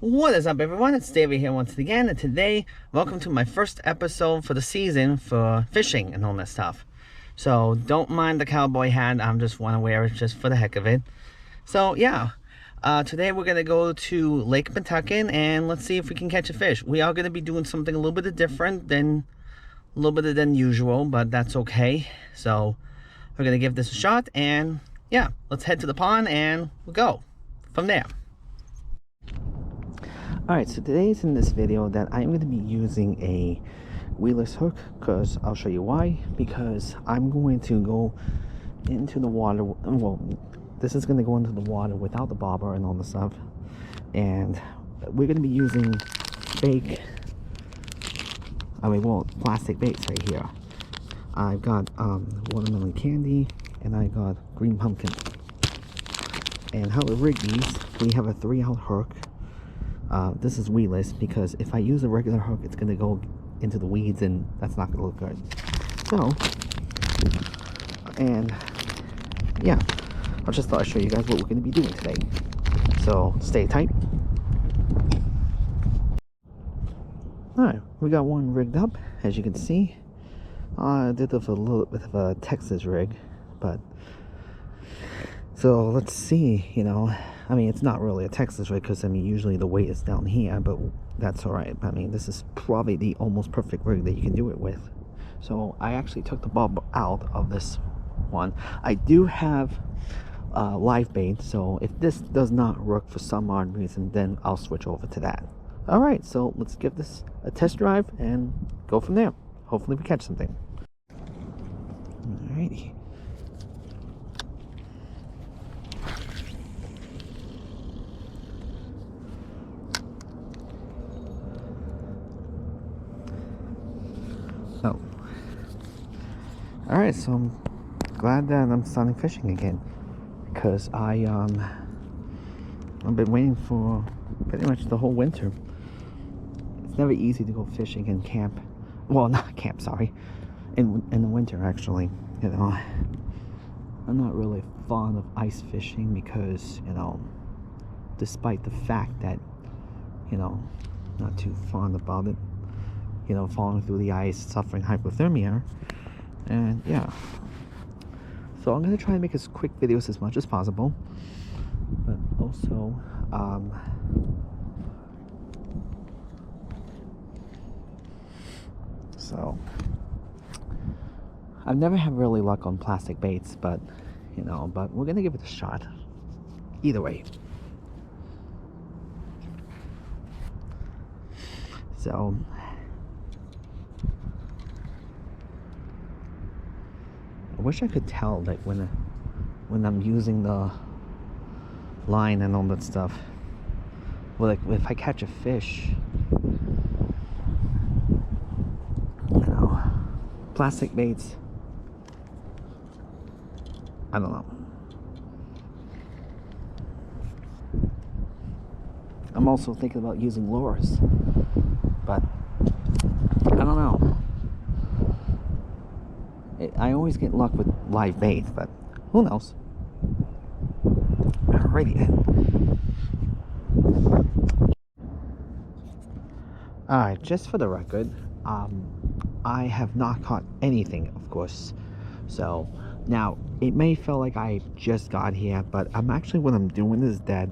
What is up, everyone? It's David here once again, and today, welcome to my first episode for the season for fishing and all that stuff. So don't mind the cowboy hat, I just want to wear it just for the heck of it. So yeah, today we're gonna go to Lake Pawtucket and let's see if we can catch a fish. We are gonna be doing something a little bit different than usual, but that's okay. So we're gonna give this a shot, and yeah, let's head to the pond and we'll go from there. Alright, so today's in this video that I'm going to be using a weedless hook, because I'll show you why. Because I'm going to go into the water, well, this is going to go into the water without the bobber and all the stuff, and we're going to be using plastic baits right here. I've got watermelon candy and I got green pumpkin. And how to rig these, we have a 3-out hook. This is weedless because if I use a regular hook, it's going to go into the weeds and that's not going to look good. So, and yeah, I just thought I'd show you guys what we're going to be doing today. So, stay tight. Alright, we got one rigged up, as you can see. I did it with a little bit of a Texas rig, but so let's see, I mean, it's not really a Texas rig because, I mean, usually the weight is down here, but that's all right. I mean, this is probably the almost perfect rig that you can do it with. So I actually took the bob out of this one. I do have live bait, so if this does not work for some odd reason, then I'll switch over to that. All right, so let's give this a test drive and go from there. Hopefully we catch something. All righty. So, alright, so I'm glad that I'm starting fishing again, because I've been waiting for pretty much the whole winter. It's never easy to go fishing in camp. Well, not camp, sorry. In the winter, actually. I'm not really fond of ice fishing because, despite the fact that, not too fond about it. Falling through the ice, suffering hypothermia, and yeah. So I'm gonna try and make as quick videos as much as possible, but also, so I've never had really luck on plastic baits, but but we're gonna give it a shot. Either way. So. I wish I could tell, like, when I'm using the line and all that stuff. Well, like, if I catch a fish, plastic baits, I don't know. I'm also thinking about using lures, but I don't know. I always get luck with live bait, but who knows? Alrighty then. Alright, just for the record, I have not caught anything, of course. So, now, it may feel like I just got here, but what I'm doing is that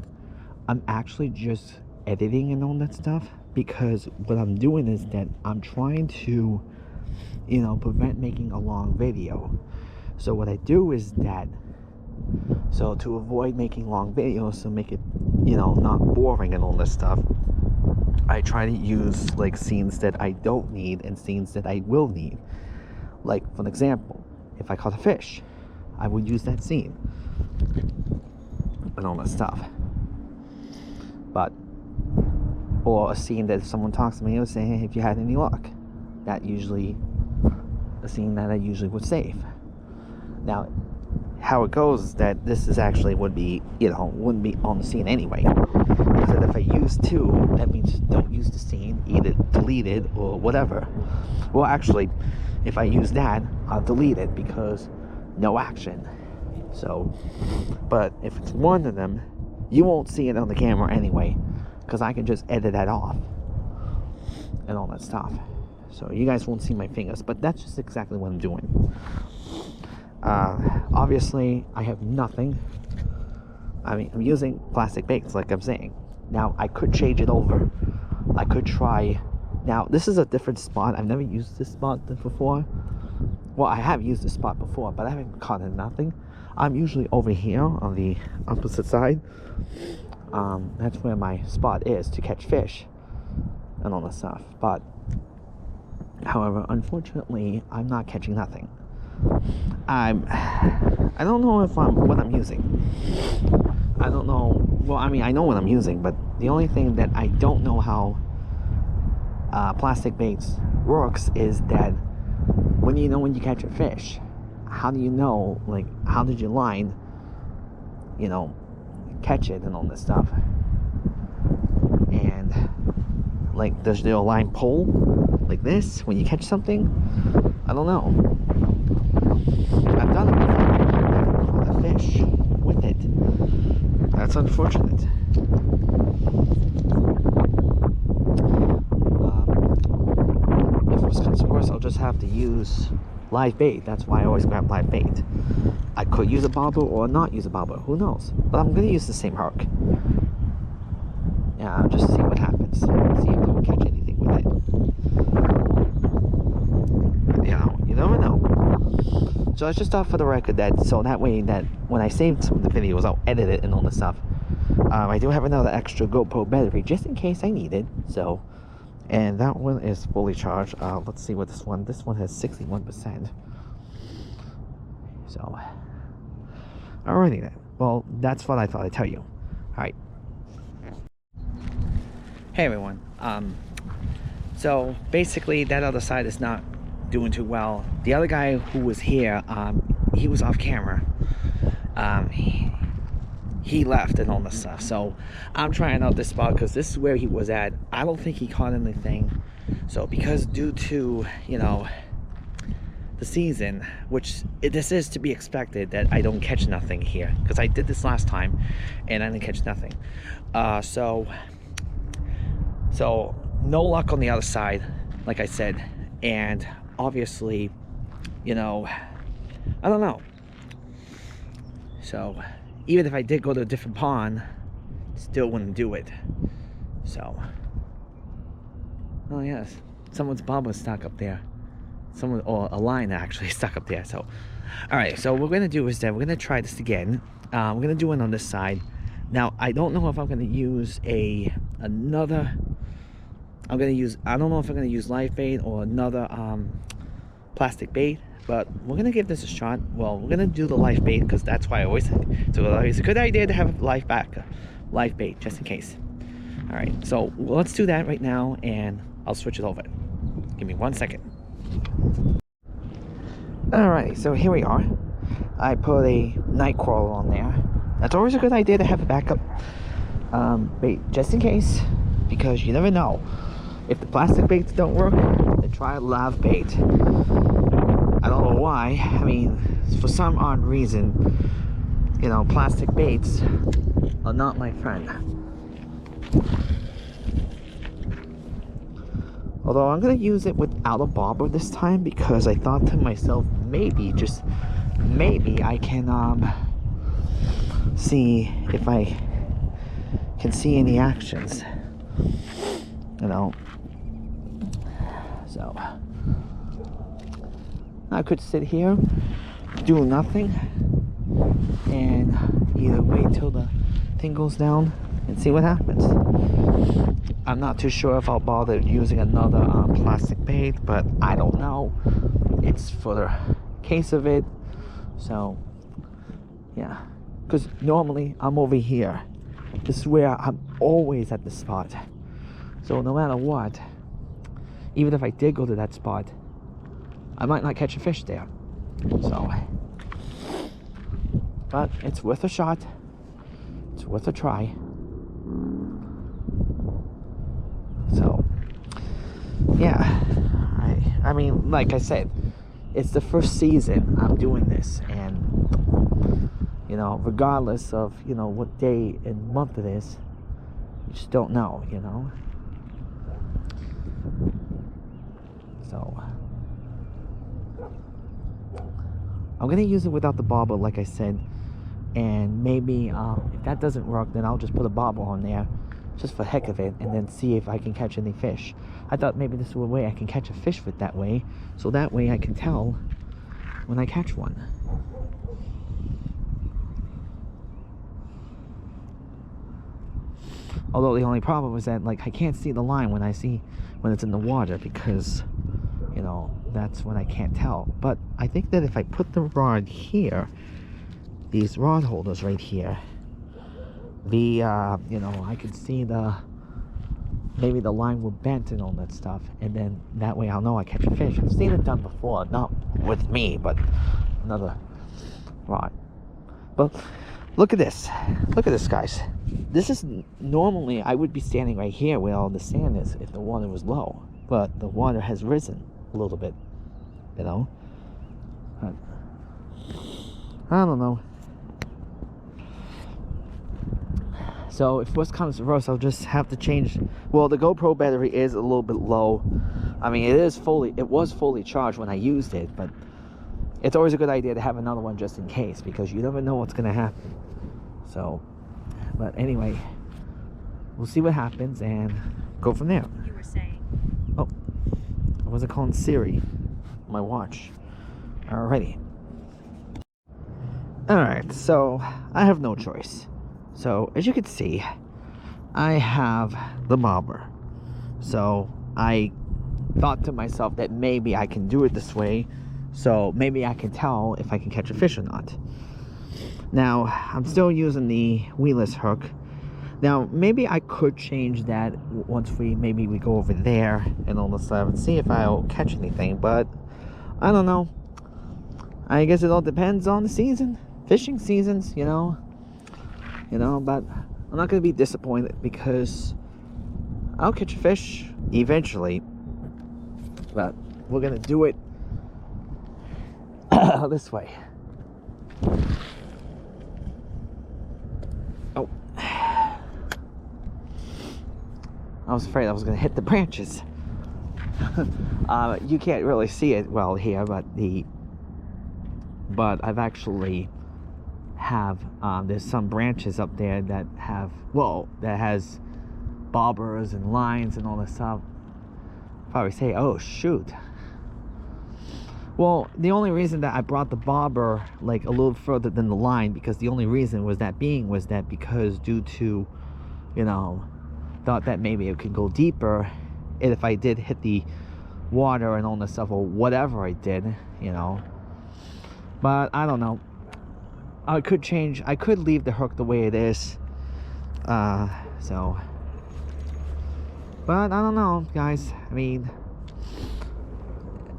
I'm actually just editing and all that stuff, because what I'm doing is that I'm trying to prevent making a long video. So what I do is that, so to avoid making long videos, to make it, not boring and all this stuff, I try to use, like, scenes that I don't need and scenes that I will need. Like, for example, if I caught a fish, I would use that scene and all that stuff. But, or a scene that if someone talks to me, I would say, hey, if you had any luck. That usually a scene that I usually would save. Now, how it goes is that this is actually wouldn't be on the scene anyway. Because if I use two, that means don't use the scene, either delete it or whatever. Well, actually, if I use that, I'll delete it because no action. So, but if it's one of them, you won't see it on the camera anyway. because I can just edit that off and all that stuff. So you guys won't see my fingers, but that's just exactly what I'm doing. Obviously, I have nothing. I mean, I'm using plastic baits, like I'm saying. Now, I could change it over. I could try. Now, this is a different spot. I've never used this spot before. Well, I have used this spot before, but I haven't caught nothing. I'm usually over here on the opposite side. That's where my spot is to catch fish and all that stuff. But, however, unfortunately, I'm not catching nothing. I don't know if what I'm using. I don't know. Well, I mean, I know what I'm using, but the only thing that I don't know how plastic baits works is that when you catch a fish, how do you know, like, how did your line, catch it and all this stuff? And, like, does your line pull like this when you catch something? I don't know. I've done it before. I've caught a fish with it. That's unfortunate. If worse comes to worse, I'll just have to use live bait. That's why I always grab live bait. I could use a bobber or not use a bobber. Who knows? But I'm going to use the same hook. Yeah, I'll just see what happens. See if I can catch anything with it. You never know. So I just thought for the record that way that when I save some of the videos, I'll edit it and all this stuff. I do have another extra GoPro battery just in case I need it. So, and that one is fully charged. Let's see what this one has 61%. So, alrighty then. Well, that's what I thought I'd tell you. Alright. Hey everyone. So basically that other side is not doing too well. The other guy who was here, he was off camera. He left and all this stuff. So I'm trying out this spot because this is where he was at. I don't think he caught anything. So because due to, the season, which this is to be expected that I don't catch nothing here, because I did this last time and I didn't catch nothing. So no luck on the other side, like I said. And obviously, I don't know. So even if I did go to a different pond, still wouldn't do it. So, oh yes, someone's bobber stuck up there. Or a line actually stuck up there. So, all right. So what we're gonna do is that we're gonna try this again. We're gonna do it on this side. Now I don't know if I'm gonna use another. I don't know if I'm gonna use live bait or another plastic bait. But we're gonna give this a shot. Well, we're gonna do the live bait because that's why I always. So it's a good idea to have live bait just in case. All right. So let's do that right now, and I'll switch it over. Give me 1 second. Alright, so here we are. I put a night crawler on there. That's always a good idea to have a backup bait just in case, because you never know. If the plastic baits don't work, then try a live bait. I don't know why. I mean, for some odd reason, plastic baits are not my friend. Although I'm going to use it without a bobber this time because I thought to myself, maybe, just maybe I can see if I can see any actions. So I could sit here, do nothing, and either wait till the thing goes down and see what happens. I'm not too sure if I'll bother using another plastic bait, but I don't know. It's for the case of it. So, yeah. Because normally I'm over here. This is where I'm always at the spot. So no matter what, even if I did go to that spot, I might not catch a fish there. So, but it's worth a shot. It's worth a try. So, yeah, I mean, like I said, it's the first season I'm doing this, and regardless of what day and month it is, You just don't know, you know. So I'm gonna use it without the bobber, like I said, and maybe if that doesn't work, then I'll just put a bobber on there just for the heck of it, and then see if I can catch any fish. I thought maybe this was a way I can catch a fish with that way, so that way I can tell when I catch one. Although the only problem is that, like, I can't see the line when it's in the water, because, you know, that's when I can't tell. But I think that if I put the rod here, these rod holders right here, you know, I could see maybe the line will bend and all that stuff, and then that way I'll know I catch a fish. I've seen it done before, not with me, but another rod. But look at this, guys. This is normally, I would be standing right here where all the sand is if the water was low, but the water has risen a little bit, you know. But I don't know. So if worst comes to worst, I'll just have to change. Well, the GoPro battery is a little bit low. I mean, it was fully charged when I used it, but it's always a good idea to have another one just in case, because you never know what's going to happen. So, but anyway, we'll see what happens and go from there. You were saying? Oh, I wasn't calling Siri, my watch. Alrighty. Alright, so I have no choice. So, as you can see, I have the bobber. So, I thought to myself that maybe I can do it this way, so maybe I can tell if I can catch a fish or not. Now, I'm still using the weedless hook. Now, maybe I could change that once maybe we go over there and all this stuff and see if I'll catch anything, but I don't know. I guess it all depends on the season. Fishing seasons, you know, but I'm not going to be disappointed, because I'll catch a fish eventually, but we're going to do it this way. Oh, I was afraid I was going to hit the branches. You can't really see it well here, but I've actually there's some branches up there that has bobbers and lines and all this stuff. Probably say, oh shoot. Well, the only reason that I brought the bobber like a little further than the line, because the only reason was that because due to, you know, thought that maybe it could go deeper, and if I did hit the water and all this stuff, or whatever I did, you know. But I don't know. I could leave the hook the way it is. So. But I don't know, guys. I mean,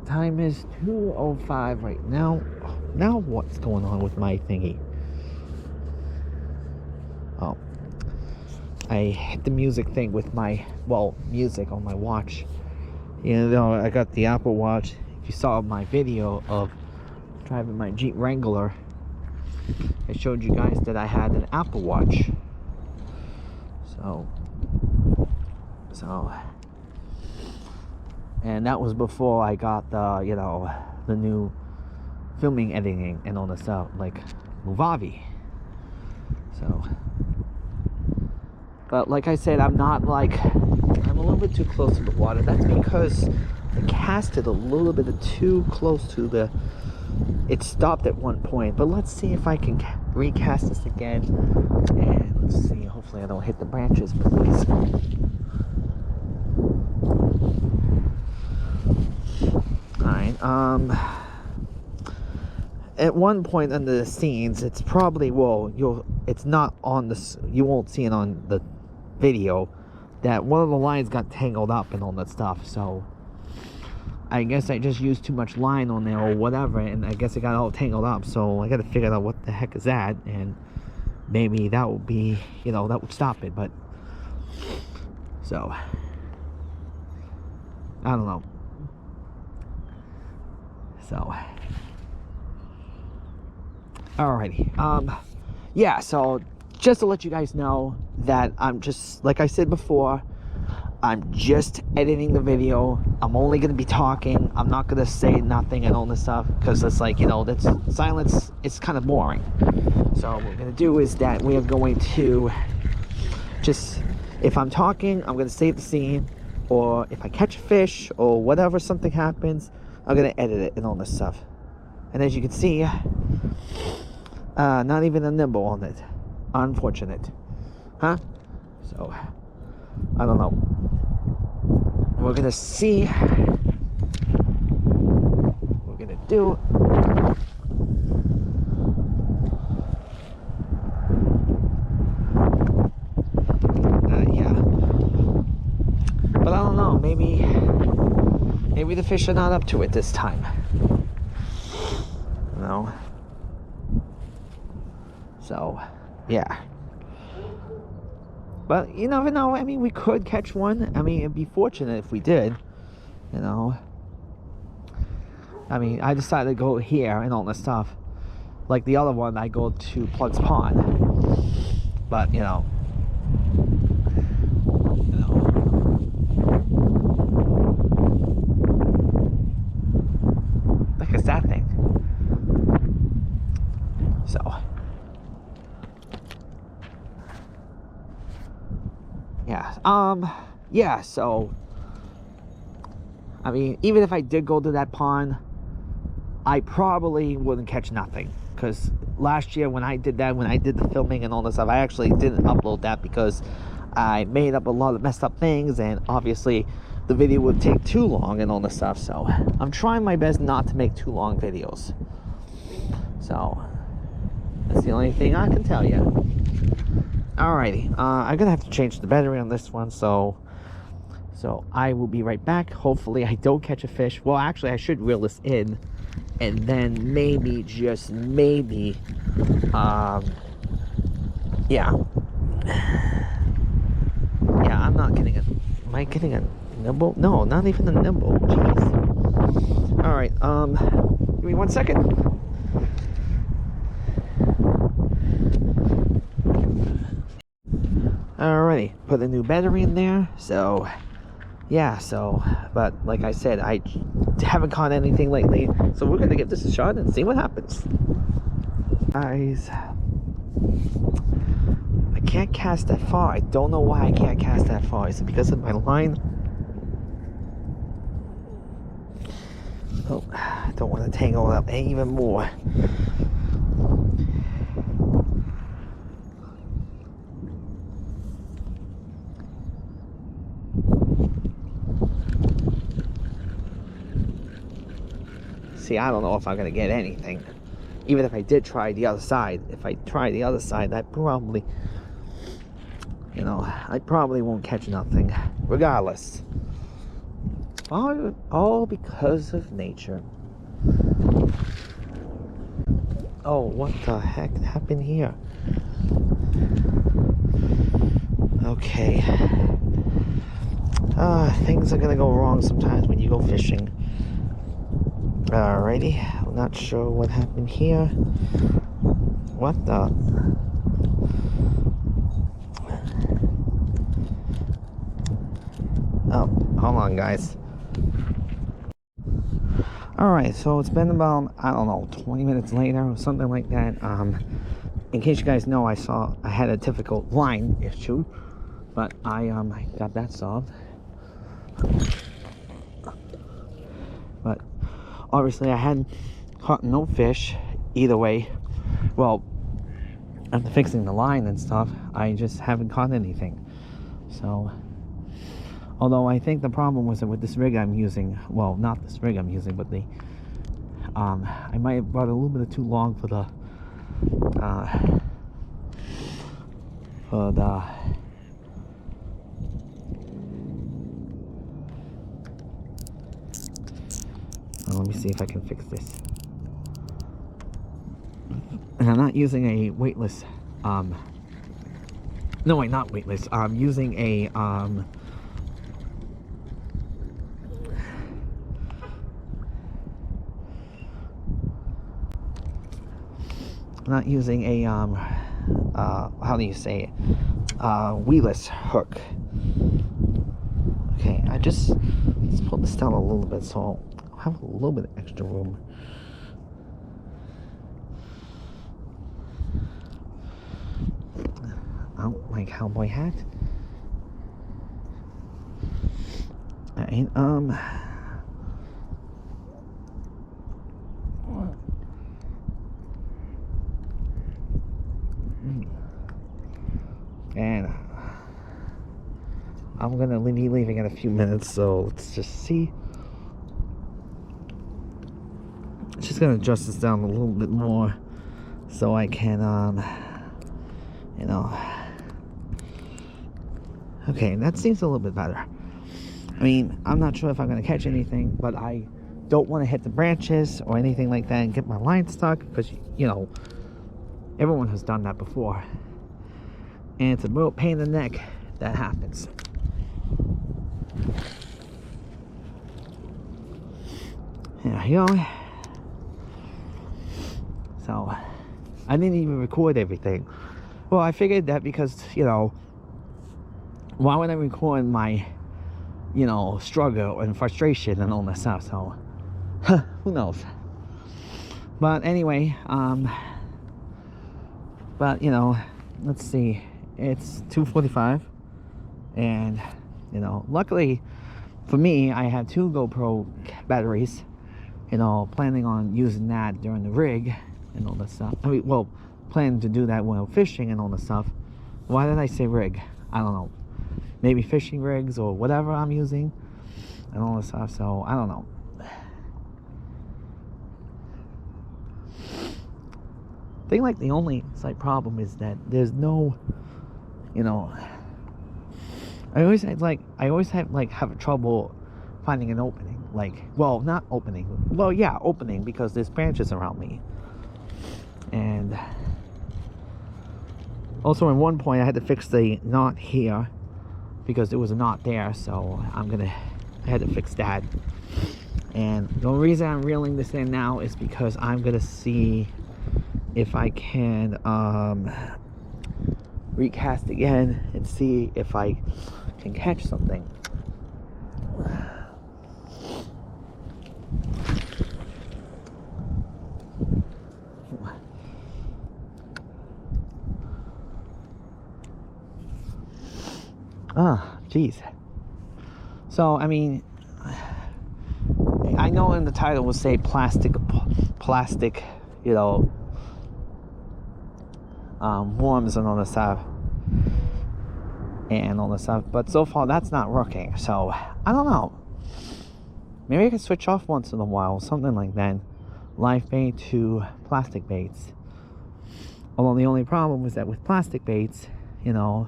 time is 2:05 right now. Now what's going on with my thingy? Oh. I hit the music thing with my, music on my watch. You know, I got the Apple Watch. If you saw my video of driving my Jeep Wrangler, I showed you guys that I had an Apple Watch. So, and that was before I got the new filming, editing, and all this stuff, like Movavi. So, but like I said, I'm a little bit too close to the water. That's because I cast it a little bit too close to it stopped at one point, but let's see if I can recast this again, and let's see, hopefully I don't hit the branches, please. Alright, at one point in the scenes, it's probably, it's not on this, you won't see it on the video, that one of the lines got tangled up and all that stuff, so I guess I just used too much line on there or whatever, and I guess it got all tangled up, so I gotta figure out what the heck is that, and maybe that would be, that would stop it, but, so, I don't know. So, alrighty, yeah, so just to let you guys know that I'm just, like I said before, I'm just editing the video. I'm only going to be talking. I'm not going to say nothing and all this stuff, because it's like, you know, that's silence. It's kind of boring. So what we're going to do is that we are going to just, if I'm talking, I'm going to save the scene, or if I catch a fish or whatever, something happens, I'm going to edit it and all this stuff. And as you can see, not even a nibble on it. Unfortunate. Huh? So, I don't know. We're gonna see what we're gonna do. Yeah. But I don't know, maybe the fish are not up to it this time. You know? So, yeah. But you never know. I mean, we could catch one. I mean, it'd be fortunate if we did. You know. I mean, I decided to go here and all this stuff. Like the other one, I go to Plug's Pond. But, you know. Look at that thing. So. Yeah, so, I mean, even if I did go to that pond, I probably wouldn't catch nothing, because last year when I did that, when I did the filming and all this stuff, I actually didn't upload that because I made up a lot of messed up things, and obviously the video would take too long and all this stuff. So I'm trying my best not to make too long videos. So that's the only thing I can tell you. Alrighty, I'm gonna have to change the battery on this one, so I will be right back. Hopefully I don't catch a fish. Well, actually I should reel this in, and then maybe, just maybe, yeah, I'm not getting a, am I getting a nibble? No, not even a nibble. Jeez. Alright, give me 1 second. Alrighty, put a new battery in there. So yeah, so, but like I said, I haven't caught anything lately, so we're gonna give this a shot and see what happens. Guys, I can't cast that far. I don't know why I can't cast that far. Is it because of my line? Oh, I don't want to tangle up even more. See, I don't know if I'm gonna get anything. Even if I did try the other side. If I try the other side, that probably, you know, I probably won't catch nothing. Regardless. All because of nature. Oh, what the heck happened here? Okay. Things are gonna go wrong sometimes when you go fishing. Alrighty, I'm not sure what happened here. What the? Oh, hold on, guys. Alright, so it's been about, I don't know, 20 minutes later or something like that. In case you guys know, I had a difficult line issue, but I got that solved. But obviously I hadn't caught no fish either way. Well, after fixing the line and stuff, I just haven't caught anything. So, although I think the problem was that with this rig I'm using, well, not this rig I'm using, but the I might have brought a little bit too long for the let me see if I can fix this. And I'm not using a weightless, no wait, not weightless, I'm using a, I'm not using a, how do you say it, weedless hook. Okay, let's pull this down a little bit so I'll have a little bit of extra room. Oh, my cowboy hat. Alright, and I'm gonna be leaving in a few minutes, so let's just see. Just gonna adjust this down a little bit more so I can, you know. Okay, that seems a little bit better. I mean, I'm not sure if I'm gonna catch anything, but I don't want to hit the branches or anything like that and get my line stuck, because, you know, everyone has done that before. And it's a real pain in the neck that happens. There you go. So, I didn't even record everything. Well, I figured that because, you know, why would I record my, you know, struggle and frustration and all that stuff? So, who knows? But anyway, but, you know, let's see. It's 2:45, and, you know, luckily for me, I have 2 GoPro batteries, you know, planning on using that during the rig and all that stuff. I mean, well, planning to do that while fishing and all that stuff. Why did I say rig? I don't know. Maybe fishing rigs or whatever I'm using and all that stuff. So I don't know. I think like the only slight problem is that there's no, you know, I always have trouble finding an opening. Like, well, not opening. Well, yeah, opening, because there's branches around me. And also at one point I had to fix the knot here because there was a knot there, so I had to fix that. And the only reason I'm reeling this in now is because I'm gonna see if I can recast again and see if I can catch something. Geez. So I mean, I know in the title will say plastic, you know, worms and all that stuff, but so far that's not working. So I don't know, maybe I can switch off once in a while, something like that, live bait to plastic baits. Although the only problem is that with plastic baits, you know,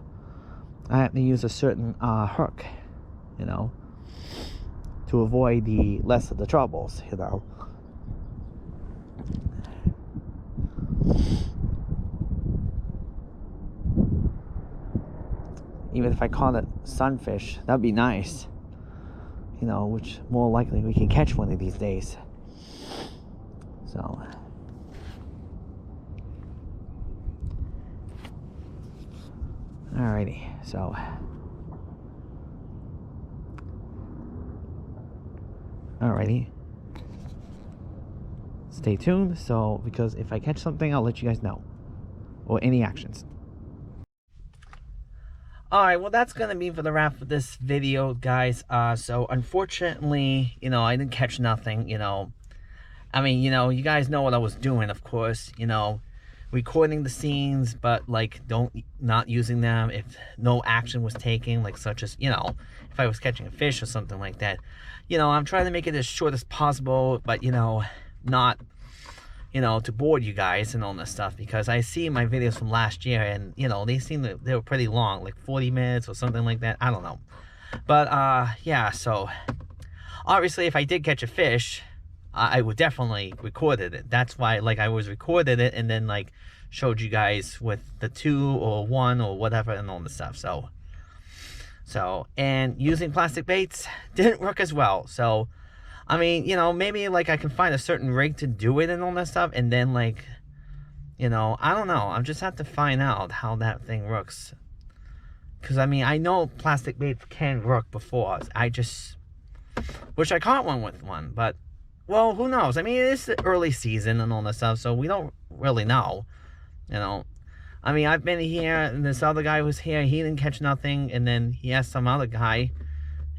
I have to use a certain hook, you know, to avoid the less of the troubles, you know. Even if I caught it sunfish, that'd be nice, you know, which more likely we can catch one of these days. So alrighty, so alrighty, stay tuned, so because if I catch something, I'll let you guys know, or any actions. Alright, well, that's gonna be for the wrap of this video, guys. So unfortunately, you know, I didn't catch nothing, you know. I mean, you know, you guys know what I was doing, of course, you know, recording the scenes, but like not using them if no action was taken, like such as, you know, if I was catching a fish or something like that. You know, I'm trying to make it as short as possible, but, you know, not, you know, to bore you guys and all this stuff, because I see my videos from last year and, you know, they were pretty long, like 40 minutes or something like that. I don't know. But yeah, so obviously if I did catch a fish, I would definitely recorded it. That's why, like, I was recorded it and then like showed you guys with the 2 or 1 or whatever and all the stuff. So and using plastic baits didn't work as well. So I mean, you know, maybe like I can find a certain rig to do it and all that stuff, and then like, You know, I don't know. I just have to find out how that thing works. Because, I mean, I know plastic baits can work before. I just wish I caught one with one. But, well, who knows? I mean, it is the early season and all that stuff, so we don't really know. You know, I mean, I've been here, and this other guy was here. He didn't catch nothing. And then he asked some other guy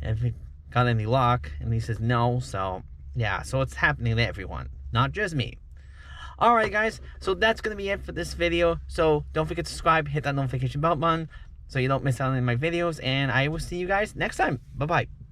if he got any luck. And he says no. So, yeah. So it's happening to everyone. Not just me. Alright guys, so that's going to be it for this video. So don't forget to subscribe, hit that notification bell button so you don't miss out on any of my videos. And I will see you guys next time. Bye-bye.